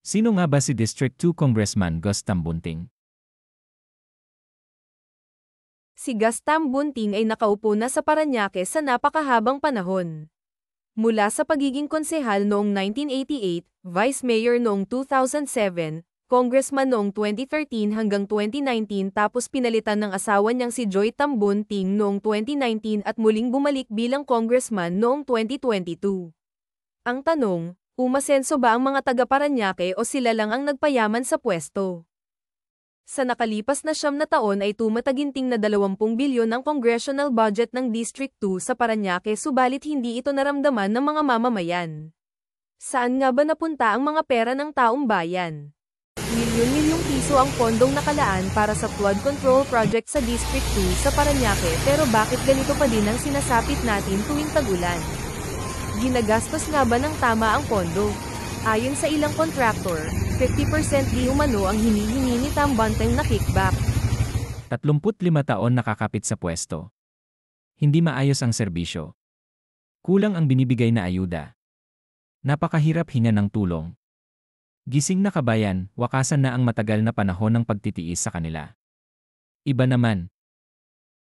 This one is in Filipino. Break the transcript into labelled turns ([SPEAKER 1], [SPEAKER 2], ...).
[SPEAKER 1] Sino nga ba si District 2 Congressman Gus Tambunting?
[SPEAKER 2] Si Gus Tambunting ay nakaupo na sa Parañaque sa napakahabang panahon. Mula sa pagiging konsehal noong 1988, Vice Mayor noong 2007, Congressman noong 2013 hanggang 2019 tapos pinalitan ng asawa niyang si Joy Tambunting noong 2019 at muling bumalik bilang congressman noong 2022. Ang tanong, umasenso ba ang mga taga-Parañaque o sila lang ang nagpayaman sa pwesto? Sa nakalipas na 9 na taon ay tumataginting na 20 bilyon ang congressional budget ng District 2 sa Parañaque subalit hindi ito naramdaman ng mga mamamayan. Saan nga ba napunta ang mga pera ng taong bayan? Milyon-milyong piso ang pondong nakalaan para sa flood control project sa District 2 sa Parañaque pero bakit ganito pa din ang sinasapit natin tuwing tag-ulan? Ginagastos nga ba ng tama ang pondo? Ayon sa ilang kontraktor, 50% di umano ang hinihingi ni Tambunting na kickback.
[SPEAKER 1] 35 taon nakakapit sa pwesto. Hindi maayos ang serbisyo. Kulang ang binibigay na ayuda. Napakahirap hinga ng tulong. Gising na kabayan, wakasan na ang matagal na panahon ng pagtitiis sa kanila. Iba naman,